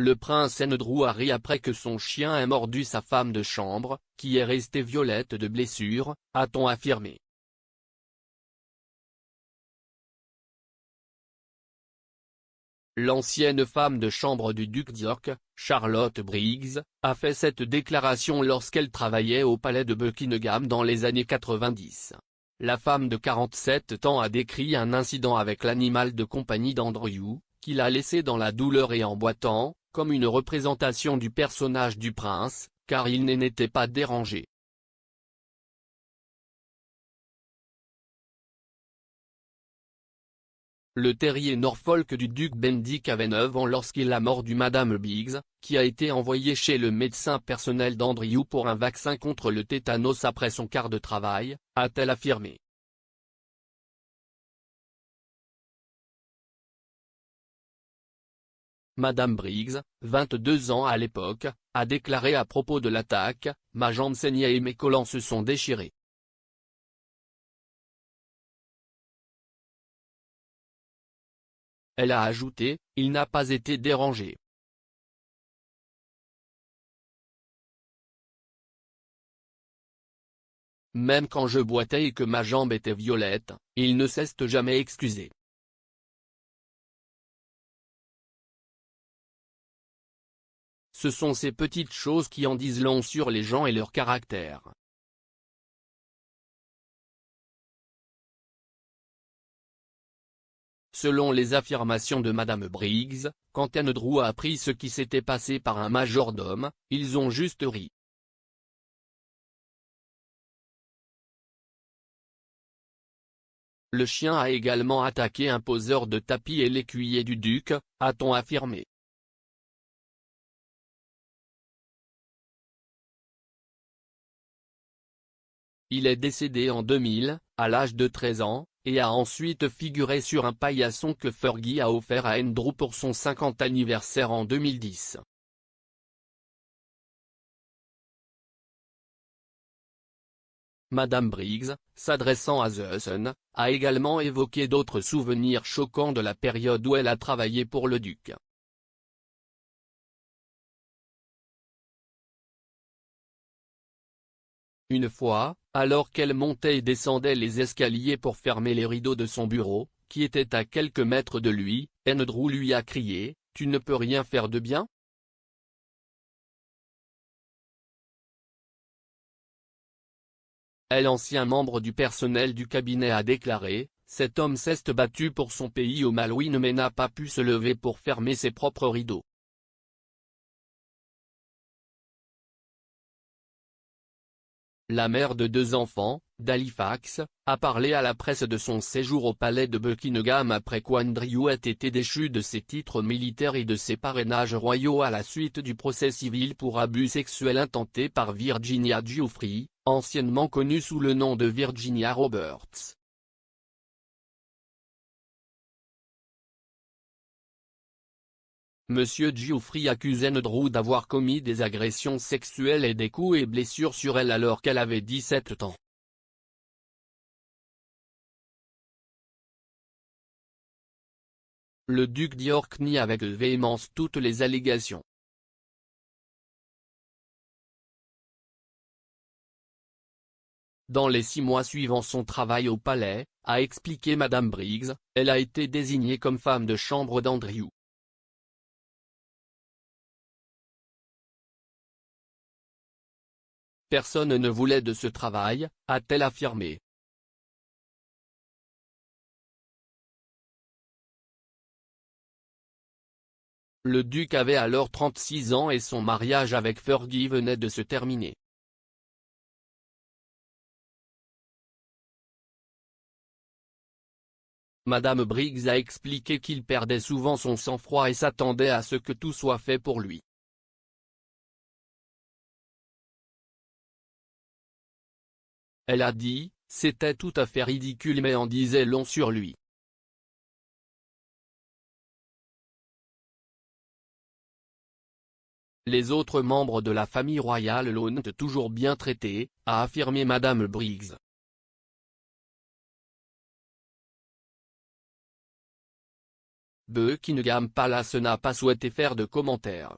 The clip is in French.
Le prince Andrew a ri après que son chien ait mordu sa femme de chambre, qui est restée violette de blessures, a-t-on affirmé. L'ancienne femme de chambre du duc d'York, Charlotte Briggs, a fait cette déclaration lorsqu'elle travaillait au palais de Buckingham dans les années 90. La femme de 47 ans a décrit un incident avec l'animal de compagnie d'Andrew, qui l'a laissé dans la douleur et en boitant, comme une représentation du personnage du prince, car il n'était pas dérangé. Le terrier Norfolk du duc Bendick avait 9 ans lorsqu'il a mordu Madame Briggs, qui a été envoyée chez le médecin personnel d'Andrew pour un vaccin contre le tétanos après son quart de travail, a-t-elle affirmé. Madame Briggs, 22 ans à l'époque, a déclaré à propos de l'attaque, « Ma jambe saignait et mes collants se sont déchirés. Elle a ajouté, « Il n'a pas été dérangé. Même quand je boitais et que ma jambe était violette, il ne s'est jamais excusé. » Ce sont ces petites choses qui en disent long sur les gens et leur caractère. Selon les affirmations de Madame Briggs, quand Andrew a appris ce qui s'était passé par un majordome, ils ont juste ri. Le chien a également attaqué un poseur de tapis et l'écuyer du duc, a-t-on affirmé. Il est décédé en 2000, à l'âge de 13 ans, et a ensuite figuré sur un paillasson que Fergie a offert à Andrew pour son 50 anniversaire en 2010. Madame Briggs, s'adressant à The Sun, a également évoqué d'autres souvenirs choquants de la période où elle a travaillé pour le duc. Une fois, alors qu'elle montait et descendait les escaliers pour fermer les rideaux de son bureau, qui était à quelques mètres de lui, Andrew lui a crié, « Tu ne peux rien faire de bien ?» L'ancien membre du personnel du cabinet a déclaré, « Cet homme s'est battu pour son pays au Malouine mais n'a pas pu se lever pour fermer ses propres rideaux. » La mère de 2 enfants, d'Halifax, a parlé à la presse de son séjour au palais de Buckingham après qu'Andrew ait été déchu de ses titres militaires et de ses parrainages royaux à la suite du procès civil pour abus sexuels intentés par Virginia Giuffre, anciennement connue sous le nom de Virginia Roberts. Monsieur Giuffre accuse Andrew d'avoir commis des agressions sexuelles et des coups et blessures sur elle alors qu'elle avait 17 ans. Le duc d'York nie avec véhémence toutes les allégations. Dans les 6 mois suivant son travail au palais, a expliqué Madame Briggs, elle a été désignée comme femme de chambre d'Andrew. Personne ne voulait de ce travail, a-t-elle affirmé. Le duc avait alors 36 ans et son mariage avec Fergie venait de se terminer. Madame Briggs a expliqué qu'il perdait souvent son sang-froid et s'attendait à ce que tout soit fait pour lui. Elle a dit, c'était tout à fait ridicule mais en disait long sur lui. Les autres membres de la famille royale l'ont toujours bien traité, a affirmé Madame Briggs. Buckingham Palace n'a pas souhaité faire de commentaires.